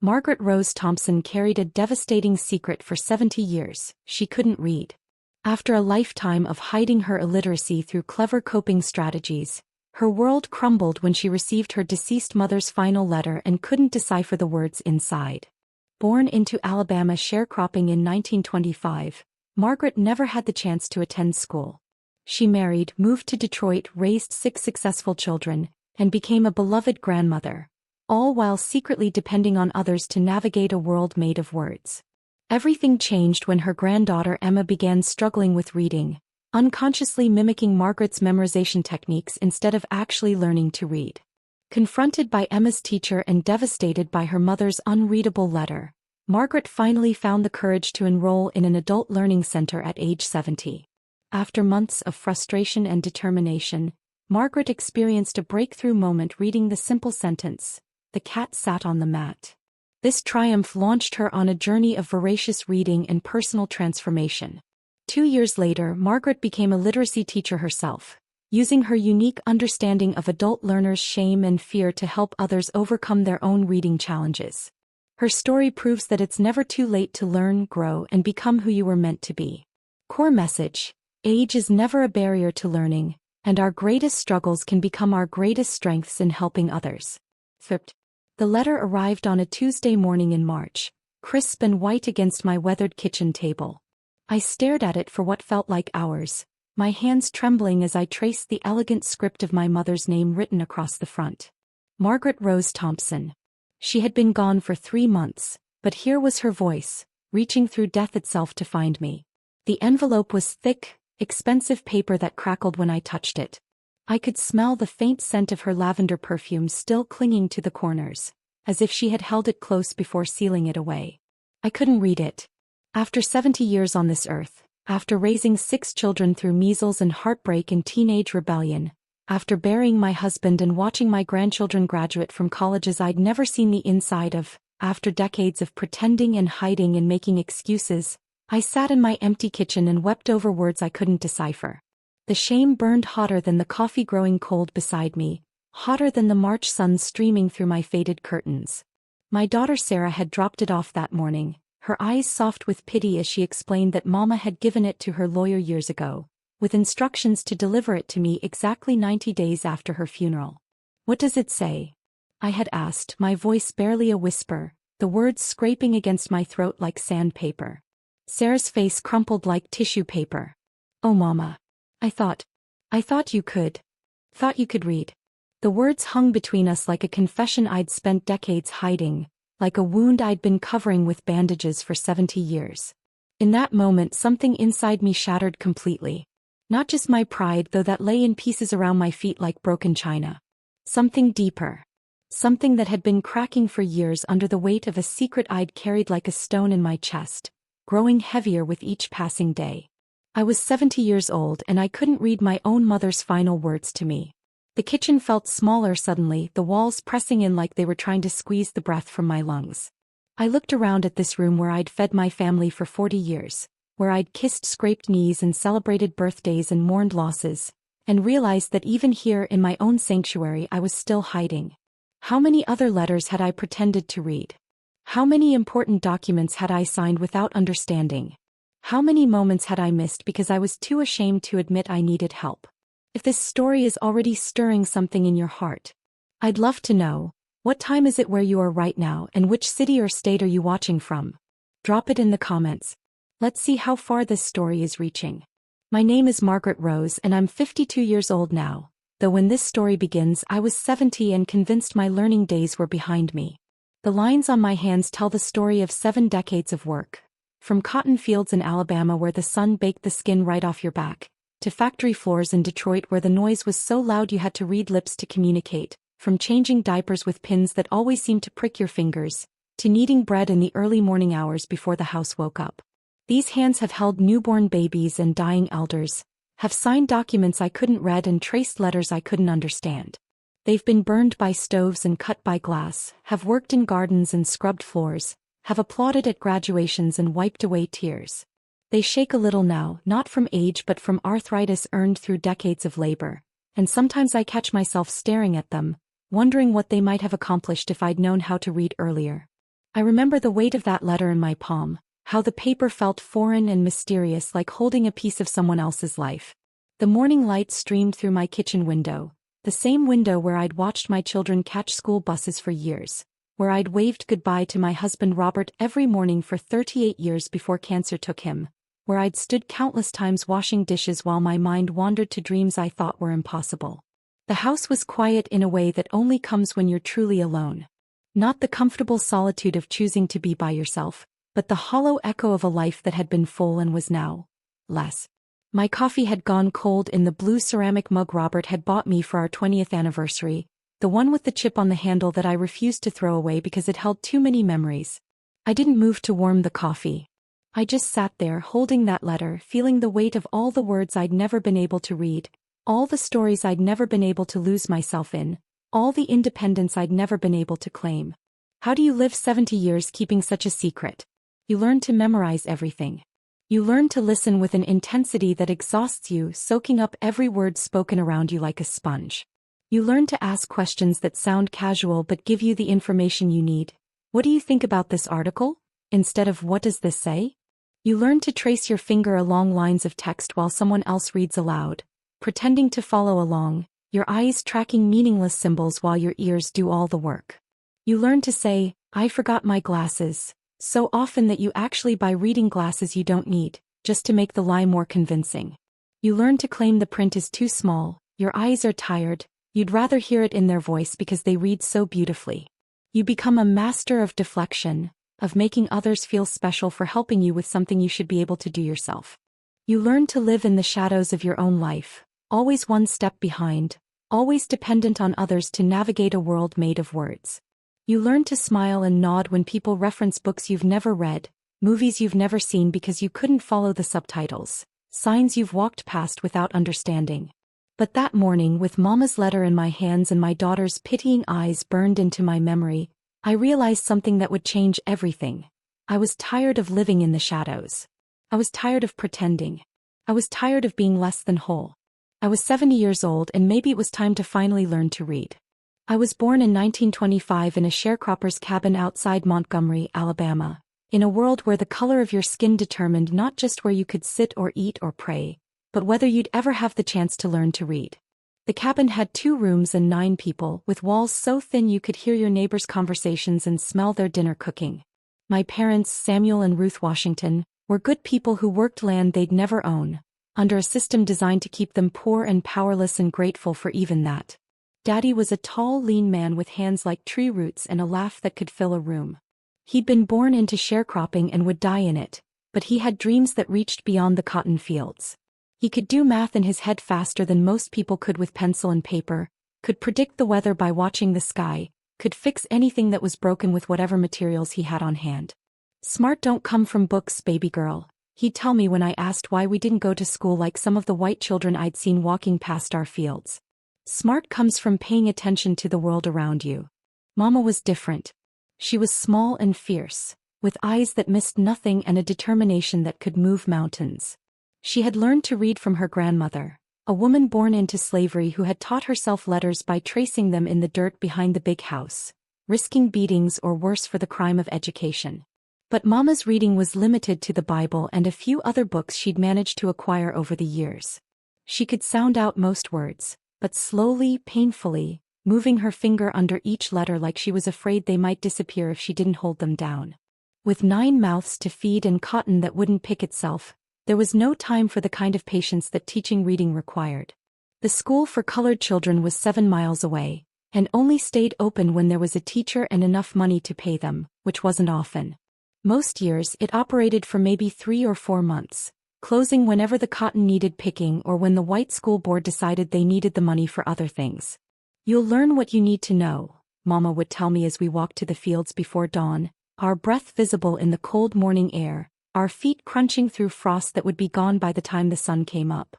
Margaret Rose Thompson carried a devastating secret for 70 years: she couldn't read. After a lifetime of hiding her illiteracy through clever coping strategies, her world crumbled when she received her deceased mother's final letter and couldn't decipher the words inside. Born into Alabama sharecropping in 1925, Margaret never had the chance to attend school. She married, moved to Detroit, raised 6 successful children, and became a beloved grandmother, all while secretly depending on others to navigate a world made of words. Everything changed when her granddaughter Emma began struggling with reading, unconsciously mimicking Margaret's memorization techniques instead of actually learning to read. Confronted by Emma's teacher and devastated by her mother's unreadable letter, Margaret finally found the courage to enroll in an adult learning center at age 70. After months of frustration and determination, Margaret experienced a breakthrough moment reading the simple sentence, "The cat sat on the mat." This triumph launched her on a journey of voracious reading and personal transformation. 2 years later, Margaret became a literacy teacher herself, using her unique understanding of adult learners' shame and fear to help others overcome their own reading challenges. Her story proves that it's never too late to learn, grow, and become who you were meant to be. Core message: age is never a barrier to learning, and our greatest struggles can become our greatest strengths in helping others. The letter arrived on a Tuesday morning in March, crisp and white against my weathered kitchen table. I stared at it for what felt like hours, my hands trembling as I traced the elegant script of my mother's name written across the front. Margaret Rose Thompson. She had been gone for 3 months, but here was her voice, reaching through death itself to find me. The envelope was thick, expensive paper that crackled when I touched it. I could smell the faint scent of her lavender perfume still clinging to the corners, as if she had held it close before sealing it away. I couldn't read it. After 70 years on this earth, after raising 6 children through measles and heartbreak and teenage rebellion, after burying my husband and watching my grandchildren graduate from colleges I'd never seen the inside of, after decades of pretending and hiding and making excuses, I sat in my empty kitchen and wept over words I couldn't decipher. The shame burned hotter than the coffee growing cold beside me, hotter than the March sun streaming through my faded curtains. My daughter Sarah had dropped it off that morning, her eyes soft with pity as she explained that Mama had given it to her lawyer years ago, with instructions to deliver it to me exactly 90 days after her funeral. "What does it say?" I had asked, my voice barely a whisper, the words scraping against my throat like sandpaper. Sarah's face crumpled like tissue paper. "Oh Mama. I thought you could read." The words hung between us like a confession I'd spent decades hiding, like a wound I'd been covering with bandages for 70 years. In that moment something inside me shattered completely. Not just my pride, though, that lay in pieces around my feet like broken china. Something deeper. Something that had been cracking for years under the weight of a secret I'd carried like a stone in my chest, growing heavier with each passing day. I was 70 years old and I couldn't read my own mother's final words to me. The kitchen felt smaller suddenly, the walls pressing in like they were trying to squeeze the breath from my lungs. I looked around at this room where I'd fed my family for 40 years, where I'd kissed scraped knees and celebrated birthdays and mourned losses, and realized that even here in my own sanctuary I was still hiding. How many other letters had I pretended to read? How many important documents had I signed without understanding? How many moments had I missed because I was too ashamed to admit I needed help? If this story is already stirring something in your heart, I'd love to know, what time is it where you are right now and which city or state are you watching from? Drop it in the comments. Let's see how far this story is reaching. My name is Margaret Rose and I'm 52 years old now, though when this story begins I was 70 and convinced my learning days were behind me. The lines on my hands tell the story of 7 decades of work. From cotton fields in Alabama where the sun baked the skin right off your back, to factory floors in Detroit where the noise was so loud you had to read lips to communicate, from changing diapers with pins that always seemed to prick your fingers, to kneading bread in the early morning hours before the house woke up. These hands have held newborn babies and dying elders, have signed documents I couldn't read and traced letters I couldn't understand. They've been burned by stoves and cut by glass, have worked in gardens and scrubbed floors, have applauded at graduations and wiped away tears. They shake a little now, not from age but from arthritis earned through decades of labor, and sometimes I catch myself staring at them, wondering what they might have accomplished if I'd known how to read earlier. I remember the weight of that letter in my palm, how the paper felt foreign and mysterious, like holding a piece of someone else's life. The morning light streamed through my kitchen window, the same window where I'd watched my children catch school buses for years, where I'd waved goodbye to my husband Robert every morning for 38 years before cancer took him, where I'd stood countless times washing dishes while my mind wandered to dreams I thought were impossible. The house was quiet in a way that only comes when you're truly alone. Not the comfortable solitude of choosing to be by yourself, but the hollow echo of a life that had been full and was now less. My coffee had gone cold in the blue ceramic mug Robert had bought me for our 20th anniversary, the one with the chip on the handle that I refused to throw away because it held too many memories. I didn't move to warm the coffee. I just sat there holding that letter, feeling the weight of all the words I'd never been able to read, all the stories I'd never been able to lose myself in, all the independence I'd never been able to claim. How do you live 70 years keeping such a secret? You learn to memorize everything. You learn to listen with an intensity that exhausts you, soaking up every word spoken around you like a sponge. You learn to ask questions that sound casual but give you the information you need. What do you think about this article? Instead of what does this say? You learn to trace your finger along lines of text while someone else reads aloud, pretending to follow along, your eyes tracking meaningless symbols while your ears do all the work. You learn to say, "I forgot my glasses," so often that you actually buy reading glasses you don't need, just to make the lie more convincing. You learn to claim the print is too small, your eyes are tired, you'd rather hear it in their voice because they read so beautifully. You become a master of deflection, of making others feel special for helping you with something you should be able to do yourself. You learn to live in the shadows of your own life, always one step behind, always dependent on others to navigate a world made of words. You learn to smile and nod when people reference books you've never read, movies you've never seen because you couldn't follow the subtitles, signs you've walked past without understanding. But that morning, with Mama's letter in my hands and my daughter's pitying eyes burned into my memory, I realized something that would change everything. I was tired of living in the shadows. I was tired of pretending. I was tired of being less than whole. I was 70 years old and maybe it was time to finally learn to read. I was born in 1925 in a sharecropper's cabin outside Montgomery, Alabama, in a world where the color of your skin determined not just where you could sit or eat or pray, but whether you'd ever have the chance to learn to read. The cabin had 2 rooms and 9 people, with walls so thin you could hear your neighbors' conversations and smell their dinner cooking. My parents, Samuel and Ruth Washington, were good people who worked land they'd never own, under a system designed to keep them poor and powerless and grateful for even that. Daddy was a tall, lean man with hands like tree roots and a laugh that could fill a room. He'd been born into sharecropping and would die in it, but he had dreams that reached beyond the cotton fields. He could do math in his head faster than most people could with pencil and paper, could predict the weather by watching the sky, could fix anything that was broken with whatever materials he had on hand. "Smart don't come from books, baby girl," he'd tell me when I asked why we didn't go to school like some of the white children I'd seen walking past our fields. "Smart comes from paying attention to the world around you." Mama was different. She was small and fierce, with eyes that missed nothing and a determination that could move mountains. She had learned to read from her grandmother, a woman born into slavery who had taught herself letters by tracing them in the dirt behind the big house, risking beatings or worse for the crime of education. But Mama's reading was limited to the Bible and a few other books she'd managed to acquire over the years. She could sound out most words, but slowly, painfully, moving her finger under each letter like she was afraid they might disappear if she didn't hold them down. With 9 mouths to feed and cotton that wouldn't pick itself, there was no time for the kind of patience that teaching reading required. The school for colored children was 7 miles away, and only stayed open when there was a teacher and enough money to pay them, which wasn't often. Most years it operated for maybe 3 or 4 months, closing whenever the cotton needed picking or when the white school board decided they needed the money for other things. "You'll learn what you need to know," Mama would tell me as we walked to the fields before dawn, our breath visible in the cold morning air, our feet crunching through frost that would be gone by the time the sun came up.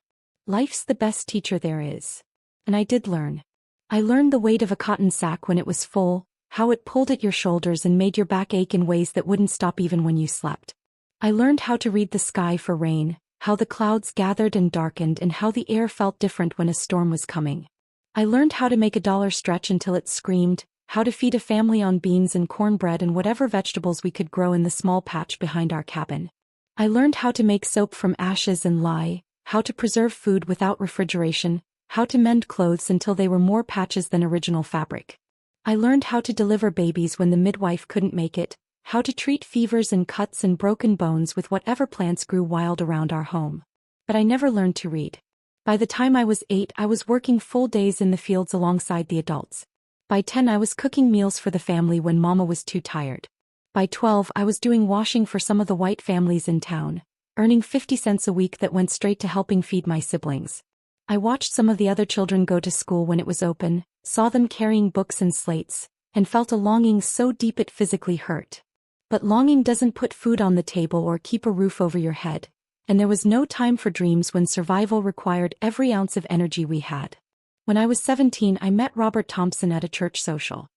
"Life's the best teacher there is." And I did learn. I learned the weight of a cotton sack when it was full, how it pulled at your shoulders and made your back ache in ways that wouldn't stop even when you slept. I learned how to read the sky for rain, how the clouds gathered and darkened and how the air felt different when a storm was coming. I learned how to make a dollar stretch until it screamed, how to feed a family on beans and cornbread and whatever vegetables we could grow in the small patch behind our cabin. I learned how to make soap from ashes and lye, how to preserve food without refrigeration, how to mend clothes until they were more patches than original fabric. I learned how to deliver babies when the midwife couldn't make it, how to treat fevers and cuts and broken bones with whatever plants grew wild around our home. But I never learned to read. By the time I was 8, I was working full days in the fields alongside the adults. By 10, I was cooking meals for the family when Mama was too tired. By 12, I was doing washing for some of the white families in town, earning 50 cents a week that went straight to helping feed my siblings. I watched some of the other children go to school when it was open, saw them carrying books and slates, and felt a longing so deep it physically hurt. But longing doesn't put food on the table or keep a roof over your head, and there was no time for dreams when survival required every ounce of energy we had. When I was 17, I met Robert Thompson at a church social.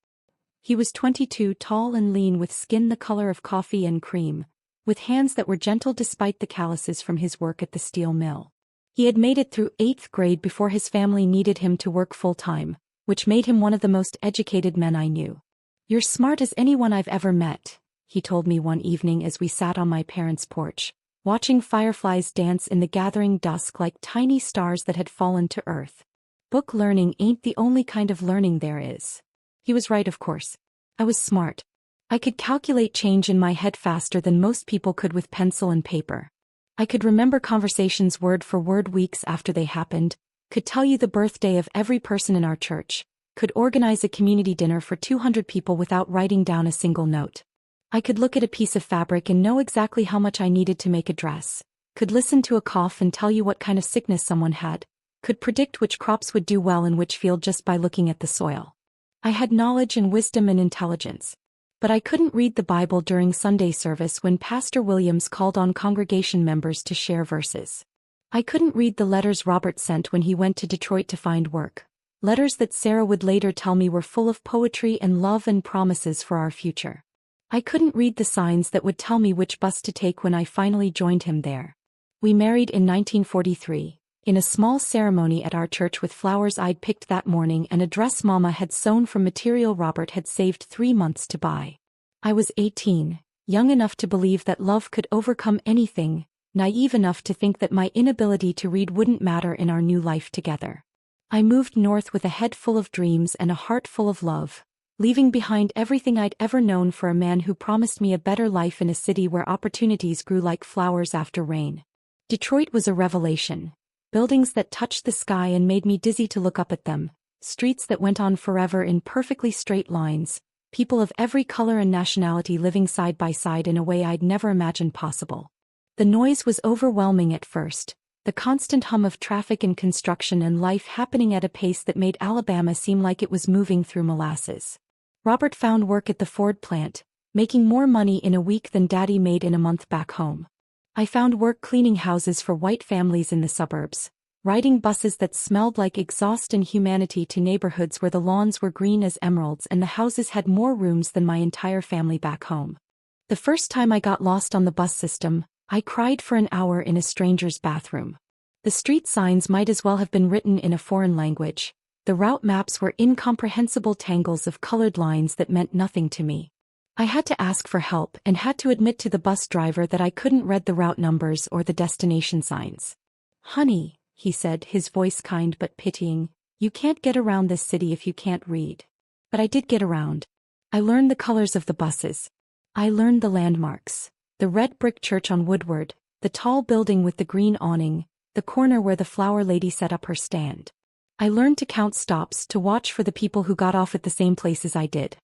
He was 22, tall and lean with skin the color of coffee and cream, with hands that were gentle despite the calluses from his work at the steel mill. He had made it through 8th grade before his family needed him to work full-time, which made him one of the most educated men I knew. "You're smart as anyone I've ever met," he told me one evening as we sat on my parents' porch, watching fireflies dance in the gathering dusk like tiny stars that had fallen to earth. "Book learning ain't the only kind of learning there is." He was right, of course. I was smart. I could calculate change in my head faster than most people could with pencil and paper. I could remember conversations word for word weeks after they happened, could tell you the birthday of every person in our church, could organize a community dinner for 200 people without writing down a single note. I could look at a piece of fabric and know exactly how much I needed to make a dress, could listen to a cough and tell you what kind of sickness someone had, could predict which crops would do well in which field just by looking at the soil. I had knowledge and wisdom and intelligence. But I couldn't read the Bible during Sunday service when Pastor Williams called on congregation members to share verses. I couldn't read the letters Robert sent when he went to Detroit to find work, letters that Sarah would later tell me were full of poetry and love and promises for our future. I couldn't read the signs that would tell me which bus to take when I finally joined him there. We married in 1943. In a small ceremony at our church with flowers I'd picked that morning and a dress Mama had sewn from material Robert had saved 3 months to buy. I was 18, young enough to believe that love could overcome anything, naive enough to think that my inability to read wouldn't matter in our new life together. I moved north with a head full of dreams and a heart full of love, leaving behind everything I'd ever known for a man who promised me a better life in a city where opportunities grew like flowers after rain. Detroit was a revelation. Buildings that touched the sky and made me dizzy to look up at them, streets that went on forever in perfectly straight lines, people of every color and nationality living side by side in a way I'd never imagined possible. The noise was overwhelming at first, the constant hum of traffic and construction and life happening at a pace that made Alabama seem like it was moving through molasses. Robert found work at the Ford plant, making more money in a week than Daddy made in a month back home. I found work cleaning houses for white families in the suburbs, riding buses that smelled like exhaust and humanity to neighborhoods where the lawns were green as emeralds and the houses had more rooms than my entire family back home. The first time I got lost on the bus system, I cried for an hour in a stranger's bathroom. The street signs might as well have been written in a foreign language. The route maps were incomprehensible tangles of colored lines that meant nothing to me. I had to ask for help and had to admit to the bus driver that I couldn't read the route numbers or the destination signs. "Honey," he said, his voice kind but pitying, "you can't get around this city if you can't read." But I did get around. I learned the colors of the buses. I learned the landmarks. The red brick church on Woodward, the tall building with the green awning, the corner where the flower lady set up her stand. I learned to count stops to watch for the people who got off at the same places I did.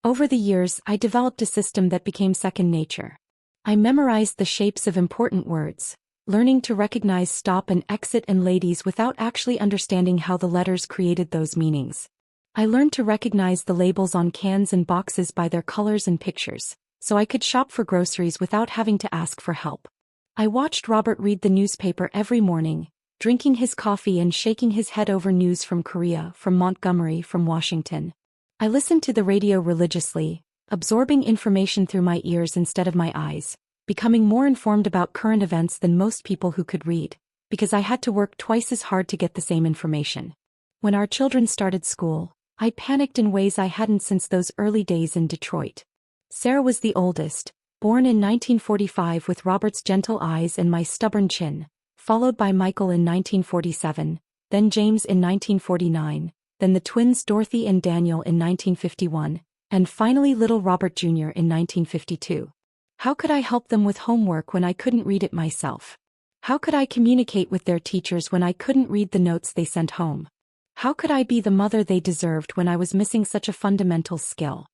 Over the years, I developed a system that became second nature. I memorized the shapes of important words, learning to recognize stop and exit and ladies without actually understanding how the letters created those meanings. I learned to recognize the labels on cans and boxes by their colors and pictures, so I could shop for groceries without having to ask for help. I watched Robert read the newspaper every morning, drinking his coffee and shaking his head over news from Korea, from Montgomery, from Washington. I listened to the radio religiously, absorbing information through my ears instead of my eyes, becoming more informed about current events than most people who could read, because I had to work twice as hard to get the same information. When our children started school, I panicked in ways I hadn't since those early days in Detroit. Sarah was the oldest, born in 1945 with Robert's gentle eyes and my stubborn chin, followed by Michael in 1947, then James in 1949, then the twins Dorothy and Daniel in 1951, and finally little Robert Jr. in 1952. How could I help them with homework when I couldn't read it myself? How could I communicate with their teachers when I couldn't read the notes they sent home? How could I be the mother they deserved when I was missing such a fundamental skill?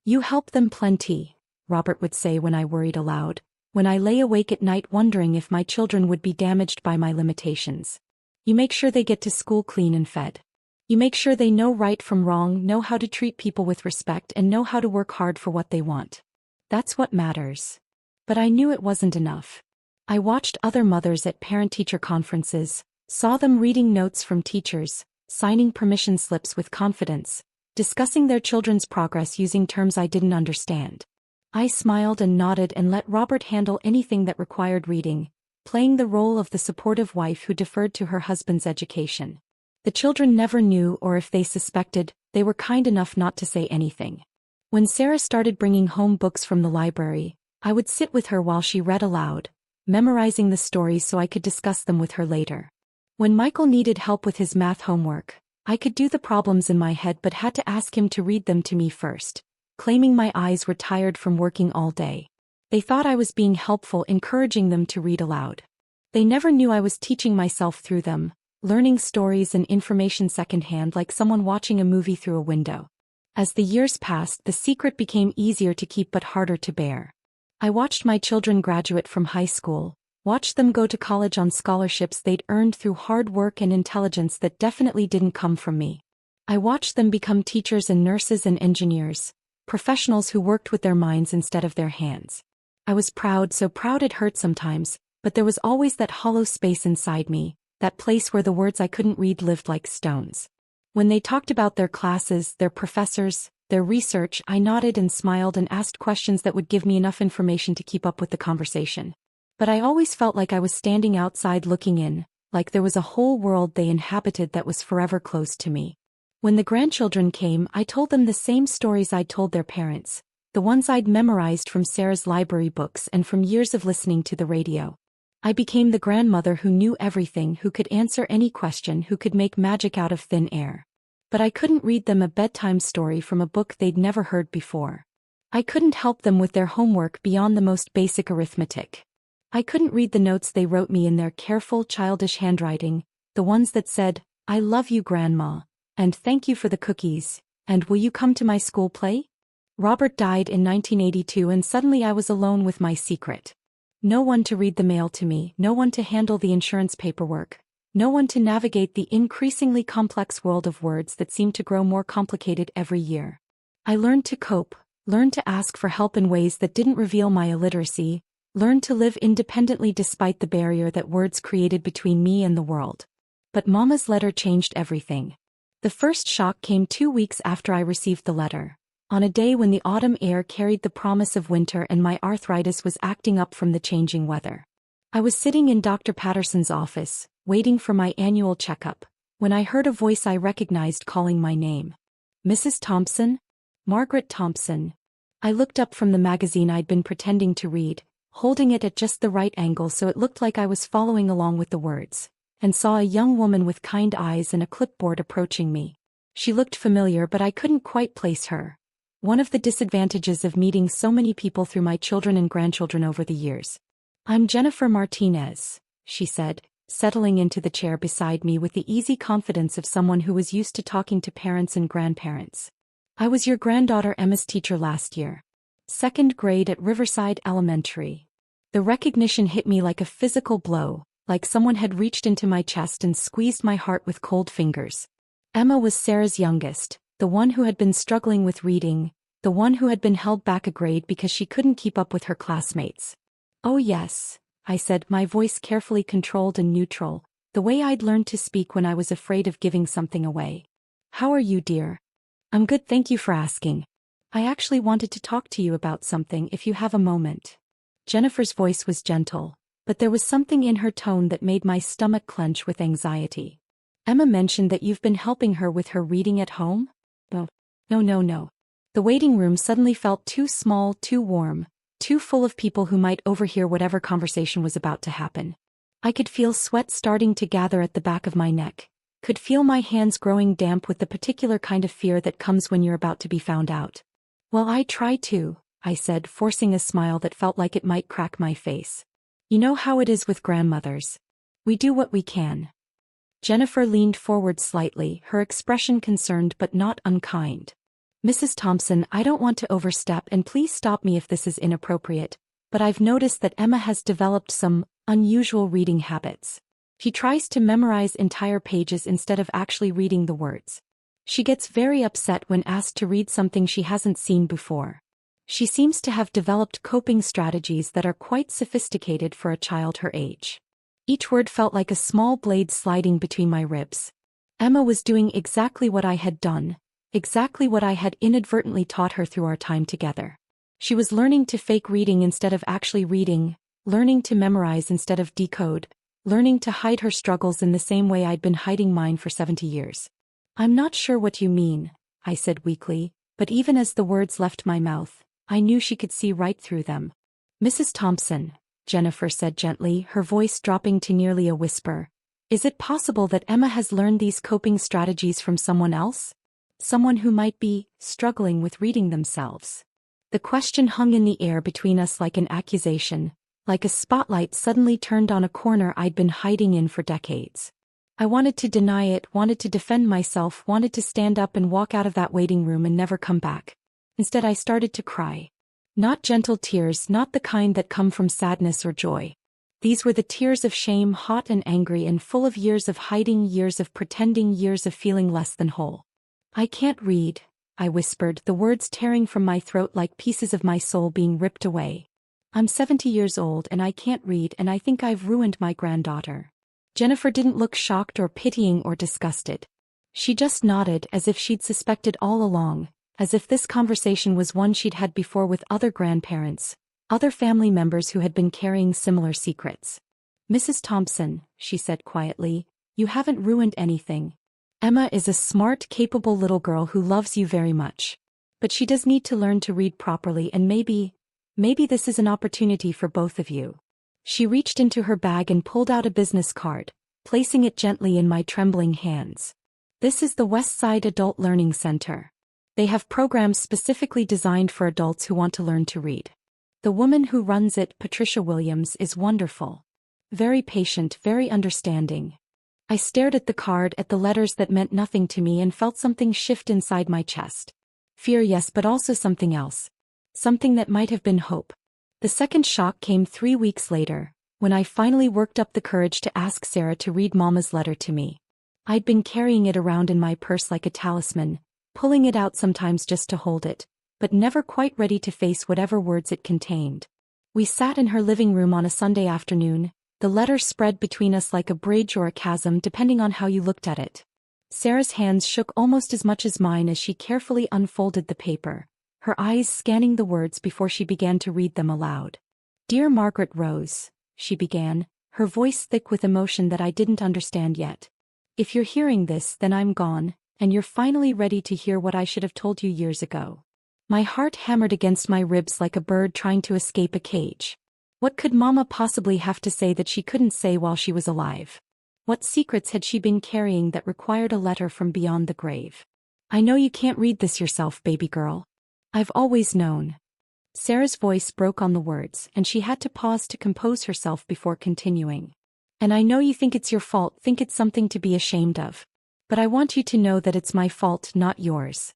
You help them plenty, Robert would say when I worried aloud, when I lay awake at night wondering if my children would be damaged by my limitations. You make sure they get to school clean and fed. You make sure they know right from wrong, know how to treat people with respect, and know how to work hard for what they want. That's what matters. But I knew it wasn't enough. I watched other mothers at parent-teacher conferences, saw them reading notes from teachers, signing permission slips with confidence, discussing their children's progress using terms I didn't understand. I smiled and nodded and let Robert handle anything that required reading, playing the role of the supportive wife who deferred to her husband's education. The children never knew, or if they suspected, they were kind enough not to say anything. When Sarah started bringing home books from the library, I would sit with her while she read aloud, memorizing the stories so I could discuss them with her later. When Michael needed help with his math homework, I could do the problems in my head but had to ask him to read them to me first, claiming my eyes were tired from working all day. They thought I was being helpful, encouraging them to read aloud. They never knew I was teaching myself through them, learning stories and information secondhand like someone watching a movie through a window. As the years passed, the secret became easier to keep but harder to bear. I watched my children graduate from high school, watched them go to college on scholarships they'd earned through hard work and intelligence that definitely didn't come from me. I watched them become teachers and nurses and engineers, professionals who worked with their minds instead of their hands. I was proud, so proud it hurt sometimes, but there was always that hollow space inside me, that place where the words I couldn't read lived like stones. When they talked about their classes, their professors, their research, I nodded and smiled and asked questions that would give me enough information to keep up with the conversation. But I always felt like I was standing outside looking in, like there was a whole world they inhabited that was forever closed to me. When the grandchildren came, I told them the same stories I'd told their parents, the ones I'd memorized from Sarah's library books and from years of listening to the radio. I became the grandmother who knew everything, who could answer any question, who could make magic out of thin air. But I couldn't read them a bedtime story from a book they'd never heard before. I couldn't help them with their homework beyond the most basic arithmetic. I couldn't read the notes they wrote me in their careful, childish handwriting, the ones that said, "I love you, Grandma," and "Thank you for the cookies," and "Will you come to my school play?" Robert died in 1982 and suddenly I was alone with my secret. No one to read the mail to me, no one to handle the insurance paperwork, no one to navigate the increasingly complex world of words that seemed to grow more complicated every year. I learned to cope, learned to ask for help in ways that didn't reveal my illiteracy, learned to live independently despite the barrier that words created between me and the world. But Mama's letter changed everything. The first shock came 2 weeks after I received the letter, on a day when the autumn air carried the promise of winter and my arthritis was acting up from the changing weather. I was sitting in Dr. Patterson's office, waiting for my annual checkup, when I heard a voice I recognized calling my name. "Mrs. Thompson?" "Margaret Thompson." I looked up from the magazine I'd been pretending to read, holding it at just the right angle so it looked like I was following along with the words, and saw a young woman with kind eyes and a clipboard approaching me. She looked familiar, but I couldn't quite place her. One of the disadvantages of meeting so many people through my children and grandchildren over the years. "I'm Jennifer Martinez," she said, settling into the chair beside me with the easy confidence of someone who was used to talking to parents and grandparents. "I was your granddaughter Emma's teacher last year. 2nd grade at Riverside Elementary." The recognition hit me like a physical blow, like someone had reached into my chest and squeezed my heart with cold fingers. Emma was Sarah's youngest, the one who had been struggling with reading, the one who had been held back a grade because she couldn't keep up with her classmates. "Oh yes," I said, my voice carefully controlled and neutral, the way I'd learned to speak when I was afraid of giving something away. "How are you, dear?" "I'm good, thank you for asking. I actually wanted to talk to you about something if you have a moment." Jennifer's voice was gentle, but there was something in her tone that made my stomach clench with anxiety. "Emma mentioned that you've been helping her with her reading at home?" Oh. No, no, no. The waiting room suddenly felt too small, too warm, too full of people who might overhear whatever conversation was about to happen. I could feel sweat starting to gather at the back of my neck, could feel my hands growing damp with the particular kind of fear that comes when you're about to be found out. Well, I try to, I said, forcing a smile that felt like it might crack my face. You know how it is with grandmothers. We do what we can. Jennifer leaned forward slightly, her expression concerned but not unkind. Mrs. Thompson, I don't want to overstep and please stop me if this is inappropriate, but I've noticed that Emma has developed some unusual reading habits. She tries to memorize entire pages instead of actually reading the words. She gets very upset when asked to read something she hasn't seen before. She seems to have developed coping strategies that are quite sophisticated for a child her age. Each word felt like a small blade sliding between my ribs. Emma was doing exactly what I had done, exactly what I had inadvertently taught her through our time together. She was learning to fake reading instead of actually reading, learning to memorize instead of decode, learning to hide her struggles in the same way I'd been hiding mine for 70 years. I'm not sure what you mean, I said weakly, but even as the words left my mouth, I knew she could see right through them. Mrs. Thompson, Jennifer said gently, her voice dropping to nearly a whisper, is it possible that Emma has learned these coping strategies from someone else? Someone who might be struggling with reading themselves. The question hung in the air between us like an accusation, like a spotlight suddenly turned on a corner I'd been hiding in for decades. I wanted to deny it, wanted to defend myself, wanted to stand up and walk out of that waiting room and never come back. Instead I started to cry. Not gentle tears, not the kind that come from sadness or joy. These were the tears of shame, hot and angry and full of years of hiding, years of pretending, years of feeling less than whole. I can't read, I whispered, the words tearing from my throat like pieces of my soul being ripped away. I'm 70 years old and I can't read and I think I've ruined my granddaughter. Jennifer didn't look shocked or pitying or disgusted. She just nodded as if she'd suspected all along, as if this conversation was one she'd had before with other grandparents, other family members who had been carrying similar secrets. Mrs. Thompson, she said quietly, you haven't ruined anything. Emma is a smart, capable little girl who loves you very much. But she does need to learn to read properly and maybe this is an opportunity for both of you. She reached into her bag and pulled out a business card, placing it gently in my trembling hands. This is the Westside Adult Learning Center. They have programs specifically designed for adults who want to learn to read. The woman who runs it, Patricia Williams, is wonderful. Very patient, very understanding. I stared at the card, at the letters that meant nothing to me and felt something shift inside my chest. Fear, yes, but also something else. Something that might have been hope. The second shock came 3 weeks later, when I finally worked up the courage to ask Sarah to read Mama's letter to me. I'd been carrying it around in my purse like a talisman, pulling it out sometimes just to hold it, but never quite ready to face whatever words it contained. We sat in her living room on a Sunday afternoon, the letter spread between us like a bridge or a chasm depending on how you looked at it. Sarah's hands shook almost as much as mine as she carefully unfolded the paper, her eyes scanning the words before she began to read them aloud. Dear Margaret Rose, she began, her voice thick with emotion that I didn't understand yet. If you're hearing this, then I'm gone, and you're finally ready to hear what I should have told you years ago. My heart hammered against my ribs like a bird trying to escape a cage. What could Mama possibly have to say that she couldn't say while she was alive? What secrets had she been carrying that required a letter from beyond the grave? I know you can't read this yourself, baby girl. I've always known. Sarah's voice broke on the words, and she had to pause to compose herself before continuing. And I know you think it's your fault, think it's something to be ashamed of. But I want you to know that it's my fault, not yours.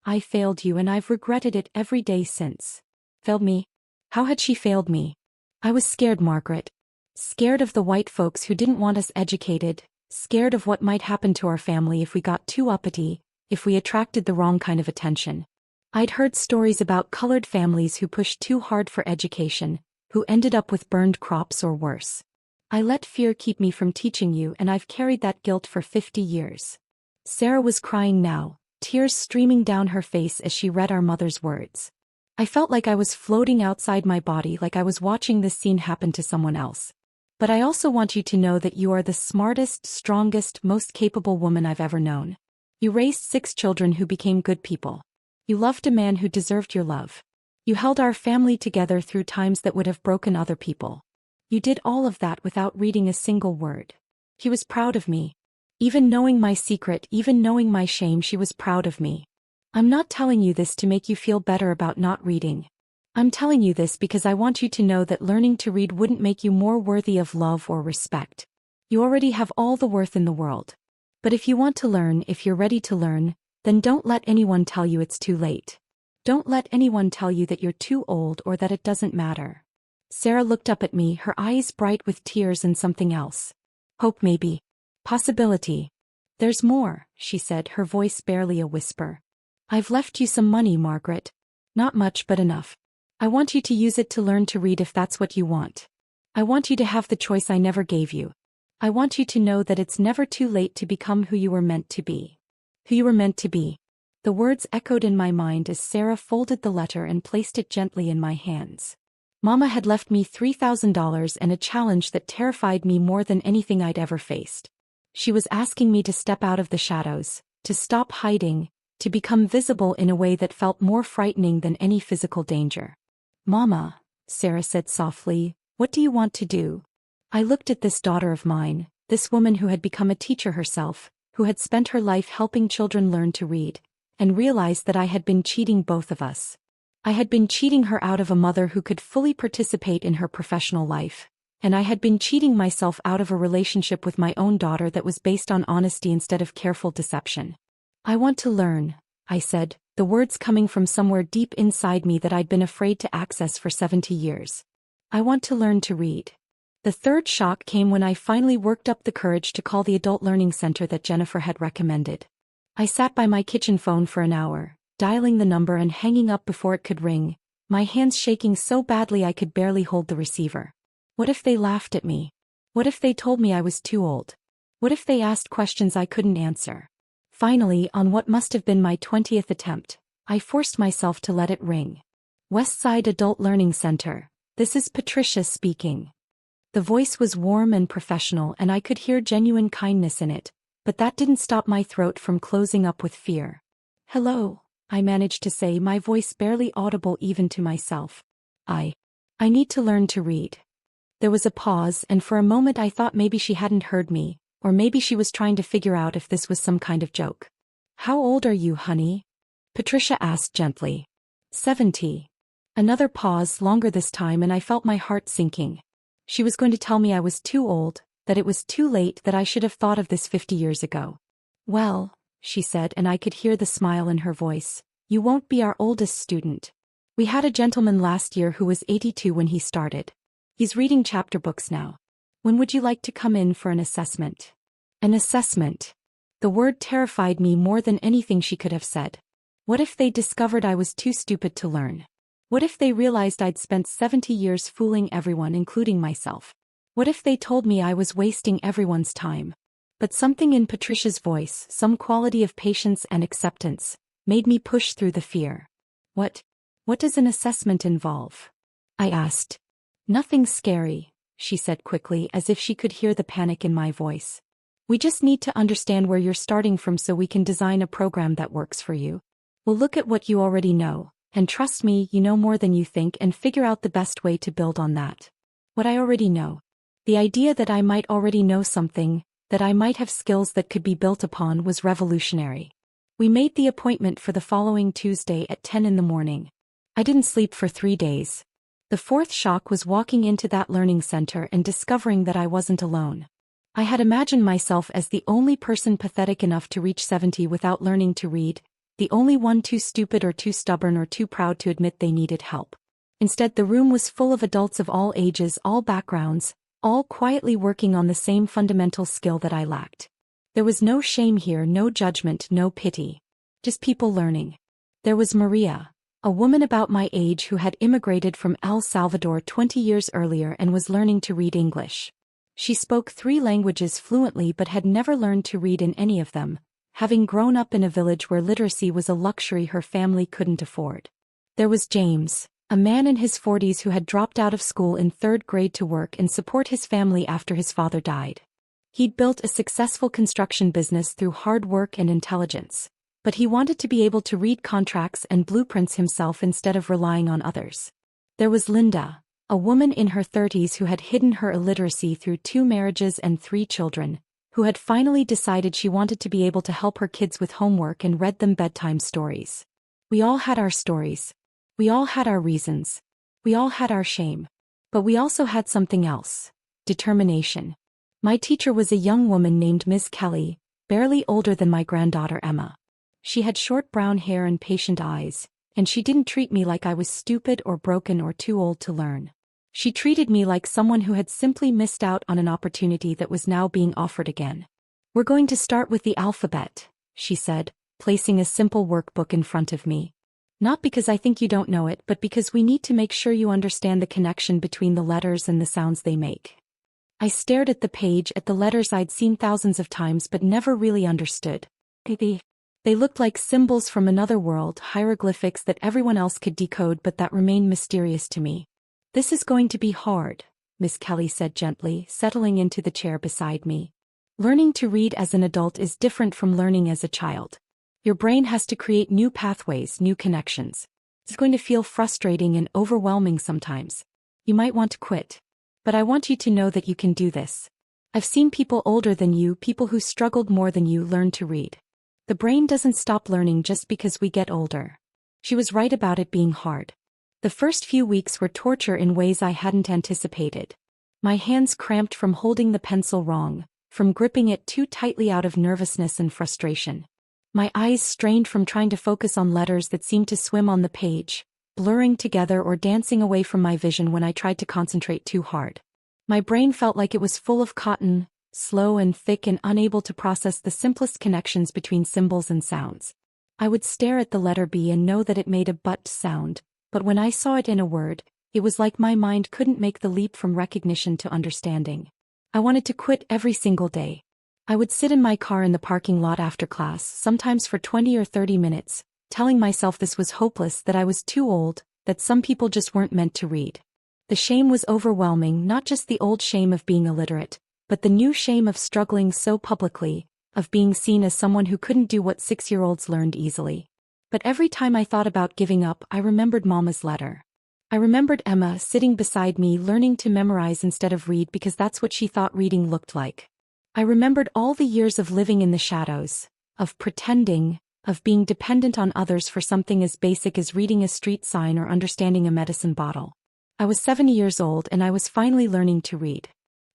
I failed you and I've regretted it every day since. Failed me? How had she failed me? I was scared, Margaret. Scared of the white folks who didn't want us educated, scared of what might happen to our family if we got too uppity, if we attracted the wrong kind of attention. I'd heard stories about colored families who pushed too hard for education, who ended up with burned crops or worse. I let fear keep me from teaching you and I've carried that guilt for 50 years. Sarah was crying now, tears streaming down her face as she read our mother's words. I felt like I was floating outside my body, like I was watching this scene happen to someone else. But I also want you to know that you are the smartest, strongest, most capable woman I've ever known. You raised 6 children who became good people. You loved a man who deserved your love. You held our family together through times that would have broken other people. You did all of that without reading a single word. He was proud of me. Even knowing my secret, even knowing my shame, she was proud of me. I'm not telling you this to make you feel better about not reading. I'm telling you this because I want you to know that learning to read wouldn't make you more worthy of love or respect. You already have all the worth in the world. But if you want to learn, if you're ready to learn, then don't let anyone tell you it's too late. Don't let anyone tell you that you're too old or that it doesn't matter. Sarah looked up at me, her eyes bright with tears and something else. Hope, maybe. Possibility. There's more, she said, her voice barely a whisper. I've left you some money, Margaret. Not much, but enough. I want you to use it to learn to read if that's what you want. I want you to have the choice I never gave you. I want you to know that it's never too late to become who you were meant to be. Who you were meant to be. The words echoed in my mind as Sarah folded the letter and placed it gently in my hands. Mama had left me $3,000 and a challenge that terrified me more than anything I'd ever faced. She was asking me to step out of the shadows, to stop hiding, to become visible in a way that felt more frightening than any physical danger. Mama, Sarah said softly, what do you want to do? I looked at this daughter of mine, this woman who had become a teacher herself, who had spent her life helping children learn to read, and realized that I had been cheating both of us. I had been cheating her out of a mother who could fully participate in her professional life, and I had been cheating myself out of a relationship with my own daughter that was based on honesty instead of careful deception. I want to learn, I said, the words coming from somewhere deep inside me that I'd been afraid to access for 70 years. I want to learn to read. The third shock came when I finally worked up the courage to call the adult learning center that Jennifer had recommended. I sat by my kitchen phone for an hour, dialing the number and hanging up before it could ring, my hands shaking so badly I could barely hold the receiver. What if they laughed at me? What if they told me I was too old? What if they asked questions I couldn't answer? Finally, on what must have been my 20th attempt, I forced myself to let it ring. Westside Adult Learning Center, this is Patricia speaking. The voice was warm and professional and I could hear genuine kindness in it, but that didn't stop my throat from closing up with fear. Hello, I managed to say, my voice barely audible even to myself. I need to learn to read. There was a pause, and for a moment I thought maybe she hadn't heard me, or maybe she was trying to figure out if this was some kind of joke. How old are you, honey? Patricia asked gently. 70. Another pause, longer this time, and I felt my heart sinking. She was going to tell me I was too old, that it was too late, that I should have thought of this 50 years ago. Well, she said, and I could hear the smile in her voice, you won't be our oldest student. We had a gentleman last year who was 82 when he started. He's reading chapter books now. When would you like to come in for an assessment? An assessment. The word terrified me more than anything she could have said. What if they discovered I was too stupid to learn? What if they realized I'd spent 70 years fooling everyone, including myself? What if they told me I was wasting everyone's time? But something in Patricia's voice, some quality of patience and acceptance, made me push through the fear. What does an assessment involve? I asked. Nothing scary, she said quickly, as if she could hear the panic in my voice. We just need to understand where you're starting from so we can design a program that works for you. We'll look at what you already know. And trust me, you know more than you think, and figure out the best way to build on that. What I already know. The idea that I might already know something, that I might have skills that could be built upon, was revolutionary. We made the appointment for the following Tuesday at 10 in the morning. I didn't sleep for 3 days. The fourth shock was walking into that learning center and discovering that I wasn't alone. I had imagined myself as the only person pathetic enough to reach 70 without learning to read, the only one too stupid or too stubborn or too proud to admit they needed help. Instead, the room was full of adults of all ages, all backgrounds, all quietly working on the same fundamental skill that I lacked. There was no shame here, no judgment, no pity. Just people learning. There was Maria, a woman about my age who had immigrated from El Salvador 20 years earlier and was learning to read English. She spoke 3 languages fluently but had never learned to read in any of them, having grown up in a village where literacy was a luxury her family couldn't afford. There was James, a man in his 40s who had dropped out of school in 3rd grade to work and support his family after his father died. He'd built a successful construction business through hard work and intelligence, but he wanted to be able to read contracts and blueprints himself instead of relying on others. There was Linda, a woman in her 30s who had hidden her illiteracy through 2 marriages and 3 children, who had finally decided she wanted to be able to help her kids with homework and read them bedtime stories. We all had our stories. We all had our reasons. We all had our shame. But we also had something else: determination. My teacher was a young woman named Ms. Kelly, barely older than my granddaughter Emma. She had short brown hair and patient eyes, and she didn't treat me like I was stupid or broken or too old to learn. She treated me like someone who had simply missed out on an opportunity that was now being offered again. "We're going to start with the alphabet," she said, placing a simple workbook in front of me. "Not because I think you don't know it, but because we need to make sure you understand the connection between the letters and the sounds they make." I stared at the page, at the letters I'd seen thousands of times but never really understood. They looked like symbols from another world, hieroglyphics that everyone else could decode but that remained mysterious to me. "This is going to be hard," Miss Kelly said gently, settling into the chair beside me. "Learning to read as an adult is different from learning as a child. Your brain has to create new pathways, new connections. It's going to feel frustrating and overwhelming sometimes. You might want to quit. But I want you to know that you can do this. I've seen people older than you, people who struggled more than you, learn to read. The brain doesn't stop learning just because we get older." She was right about it being hard. The first few weeks were torture in ways I hadn't anticipated. My hands cramped from holding the pencil wrong, from gripping it too tightly out of nervousness and frustration. My eyes strained from trying to focus on letters that seemed to swim on the page, blurring together or dancing away from my vision when I tried to concentrate too hard. My brain felt like it was full of cotton, slow and thick and unable to process the simplest connections between symbols and sounds. I would stare at the letter B and know that it made a but sound, but when I saw it in a word, it was like my mind couldn't make the leap from recognition to understanding. I wanted to quit every single day. I would sit in my car in the parking lot after class, sometimes for 20 or 30 minutes, telling myself this was hopeless, that I was too old, that some people just weren't meant to read. The shame was overwhelming, not just the old shame of being illiterate, but the new shame of struggling so publicly, of being seen as someone who couldn't do what 6-year-olds learned easily. But every time I thought about giving up, I remembered Mama's letter. I remembered Emma sitting beside me, learning to memorize instead of read because that's what she thought reading looked like. I remembered all the years of living in the shadows, of pretending, of being dependent on others for something as basic as reading a street sign or understanding a medicine bottle. I was 70 years old and I was finally learning to read.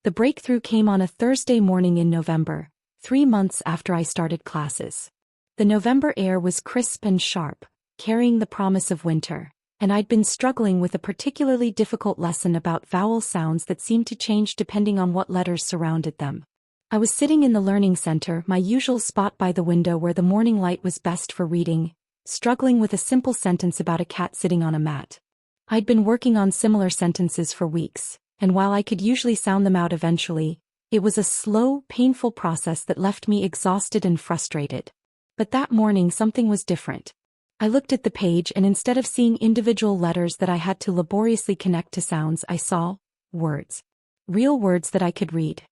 The breakthrough came on a Thursday morning in November, 3 months after I started classes. The November air was crisp and sharp, carrying the promise of winter, and I'd been struggling with a particularly difficult lesson about vowel sounds that seemed to change depending on what letters surrounded them. I was sitting in the learning center, my usual spot by the window where the morning light was best for reading, struggling with a simple sentence about a cat sitting on a mat. I'd been working on similar sentences for weeks, and while I could usually sound them out eventually, it was a slow, painful process that left me exhausted and frustrated. But that morning something was different. I looked at the page and instead of seeing individual letters that I had to laboriously connect to sounds, I saw words. Real words that I could read.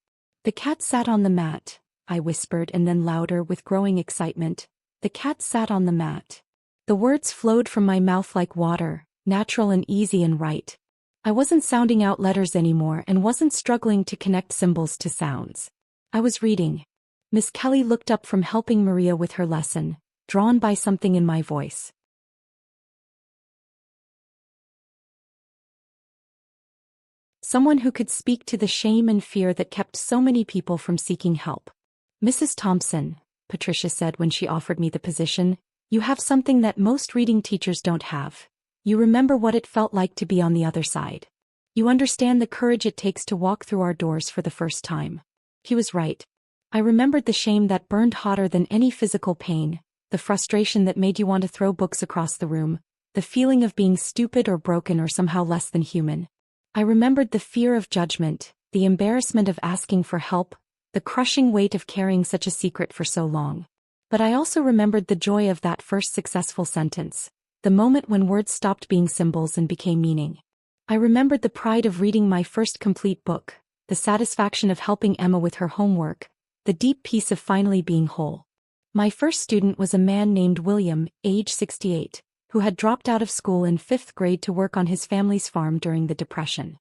"The cat sat on the mat," I whispered, and then louder with growing excitement. "The cat sat on the mat." The words flowed from my mouth like water, natural and easy and right. I wasn't sounding out letters anymore and wasn't struggling to connect symbols to sounds. I was reading. Miss Kelly looked up from helping Maria with her lesson, drawn by something in my voice. Someone who could speak to the shame and fear that kept so many people from seeking help. "Mrs. Thompson," Patricia said when she offered me the position, "you have something that most reading teachers don't have. You remember what it felt like to be on the other side. You understand the courage it takes to walk through our doors for the first time." He was right. I remembered the shame that burned hotter than any physical pain, the frustration that made you want to throw books across the room, the feeling of being stupid or broken or somehow less than human. I remembered the fear of judgment, the embarrassment of asking for help, the crushing weight of carrying such a secret for so long. But I also remembered the joy of that first successful sentence, the moment when words stopped being symbols and became meaning. I remembered the pride of reading my first complete book, the satisfaction of helping Emma with her homework, the deep peace of finally being whole. My first student was a man named William, age 68, who had dropped out of school in 5th grade to work on his family's farm during the Depression.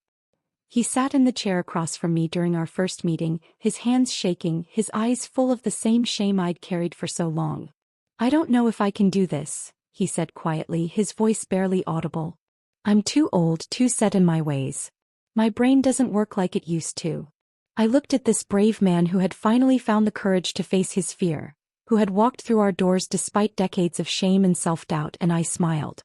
He sat in the chair across from me during our first meeting, his hands shaking, his eyes full of the same shame I'd carried for so long. "I don't know if I can do this," he said quietly, his voice barely audible. "I'm too old, too set in my ways. My brain doesn't work like it used to." I looked at this brave man who had finally found the courage to face his fear, who had walked through our doors despite decades of shame and self-doubt, and I smiled.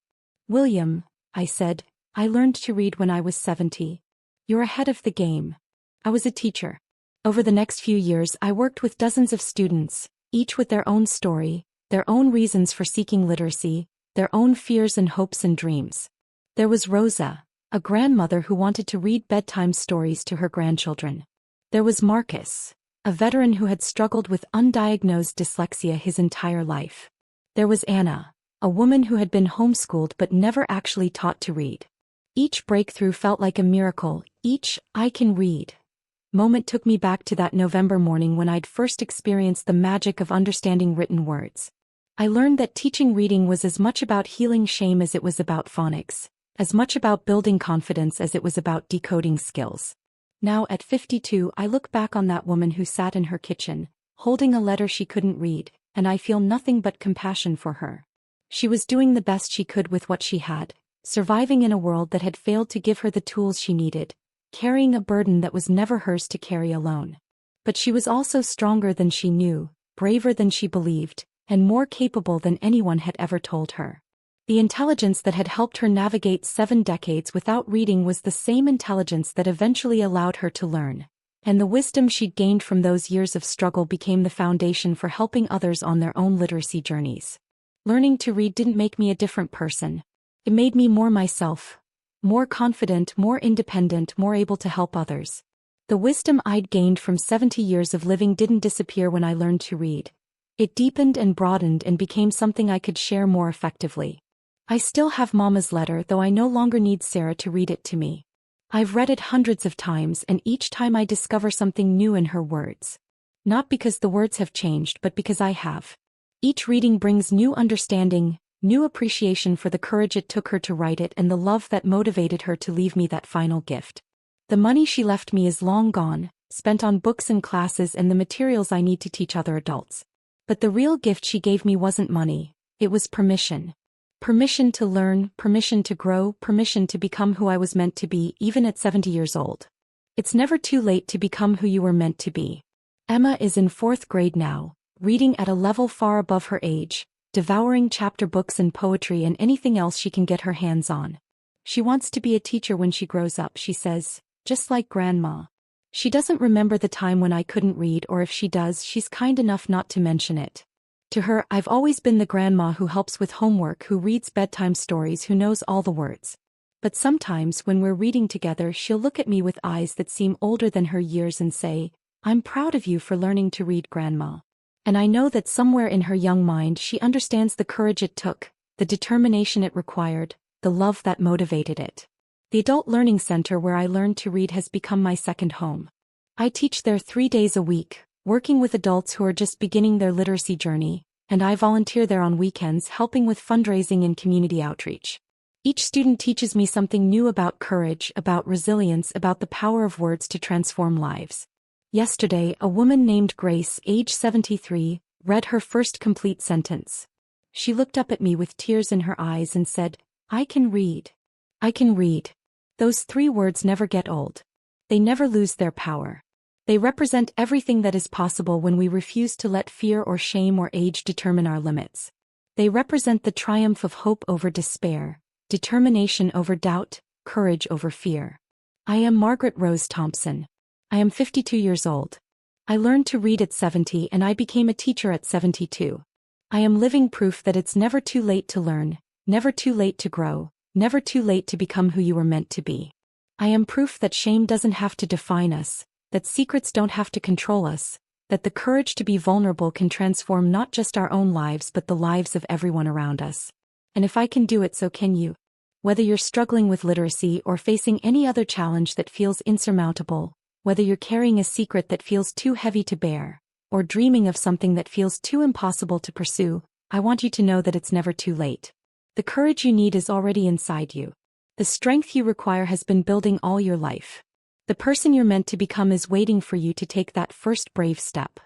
"William," I said, "I learned to read when I was 70. You're ahead of the game." I was a teacher. Over the next few years I worked with dozens of students, each with their own story, their own reasons for seeking literacy, their own fears and hopes and dreams. There was Rosa, a grandmother who wanted to read bedtime stories to her grandchildren. There was Marcus, a veteran who had struggled with undiagnosed dyslexia his entire life. There was Anna, a woman who had been homeschooled but never actually taught to read. Each breakthrough felt like a miracle, each "I can read" moment took me back to that November morning when I'd first experienced the magic of understanding written words. I learned that teaching reading was as much about healing shame as it was about phonics, as much about building confidence as it was about decoding skills. Now at 52 I look back on that woman who sat in her kitchen, holding a letter she couldn't read, and I feel nothing but compassion for her. She was doing the best she could with what she had, surviving in a world that had failed to give her the tools she needed, carrying a burden that was never hers to carry alone. But she was also stronger than she knew, braver than she believed, and more capable than anyone had ever told her. The intelligence that had helped her navigate 7 decades without reading was the same intelligence that eventually allowed her to learn. And the wisdom she'd gained from those years of struggle became the foundation for helping others on their own literacy journeys. Learning to read didn't make me a different person. It made me more myself. More confident, more independent, more able to help others. The wisdom I'd gained from 70 years of living didn't disappear when I learned to read. It deepened and broadened and became something I could share more effectively. I still have Mama's letter, though I no longer need Sarah to read it to me. I've read it hundreds of times, and each time I discover something new in her words. Not because the words have changed, but because I have. Each reading brings new understanding, new appreciation for the courage it took her to write it and the love that motivated her to leave me that final gift. The money she left me is long gone, spent on books and classes and the materials I need to teach other adults. But the real gift she gave me wasn't money, it was permission. Permission to learn, permission to grow, permission to become who I was meant to be, even at 70 years old. It's never too late to become who you were meant to be. Emma is in 4th grade now, reading at a level far above her age, devouring chapter books and poetry and anything else she can get her hands on. She wants to be a teacher when she grows up, she says, just like Grandma. She doesn't remember the time when I couldn't read, or if she does, she's kind enough not to mention it. To her, I've always been the grandma who helps with homework, who reads bedtime stories, who knows all the words. But sometimes when we're reading together, she'll look at me with eyes that seem older than her years and say, "I'm proud of you for learning to read, Grandma." And I know that somewhere in her young mind she understands the courage it took, the determination it required, the love that motivated it. The Adult Learning Center where I learned to read has become my second home. I teach there 3 days a week, working with adults who are just beginning their literacy journey, and I volunteer there on weekends helping with fundraising and community outreach. Each student teaches me something new about courage, about resilience, about the power of words to transform lives. Yesterday, a woman named Grace, age 73, read her first complete sentence. She looked up at me with tears in her eyes and said, "I can read. I can read." Those 3 words never get old. They never lose their power. They represent everything that is possible when we refuse to let fear or shame or age determine our limits. They represent the triumph of hope over despair, determination over doubt, courage over fear. I am Margaret Rose Thompson. I am 52 years old. I learned to read at 70 and I became a teacher at 72. I am living proof that it's never too late to learn, never too late to grow, never too late to become who you were meant to be. I am proof that shame doesn't have to define us, that secrets don't have to control us, that the courage to be vulnerable can transform not just our own lives but the lives of everyone around us. And if I can do it, so can you. Whether you're struggling with literacy or facing any other challenge that feels insurmountable, Whether you're carrying a secret that feels too heavy to bear, or dreaming of something that feels too impossible to pursue, I want you to know that it's never too late. The courage you need is already inside you. The strength you require has been building all your life. The person you're meant to become is waiting for you to take that first brave step.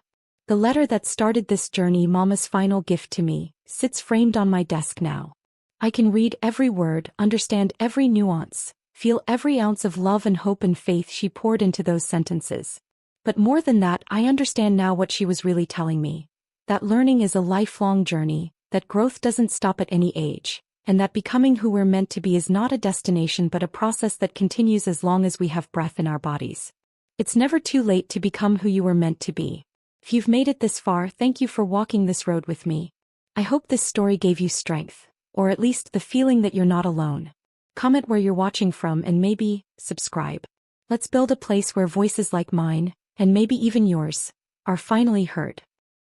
The letter that started this journey, Mama's final gift to me, sits framed on my desk now. I can read every word, understand every nuance, feel every ounce of love and hope and faith she poured into those sentences. But more than that, I understand now what she was really telling me. That learning is a lifelong journey, that growth doesn't stop at any age, and that becoming who we're meant to be is not a destination but a process that continues as long as we have breath in our bodies. It's never too late to become who you were meant to be. If you've made it this far, thank you for walking this road with me. I hope this story gave you strength, or at least the feeling that you're not alone. Comment where you're watching from and maybe subscribe. Let's build a place where voices like mine, and maybe even yours, are finally heard.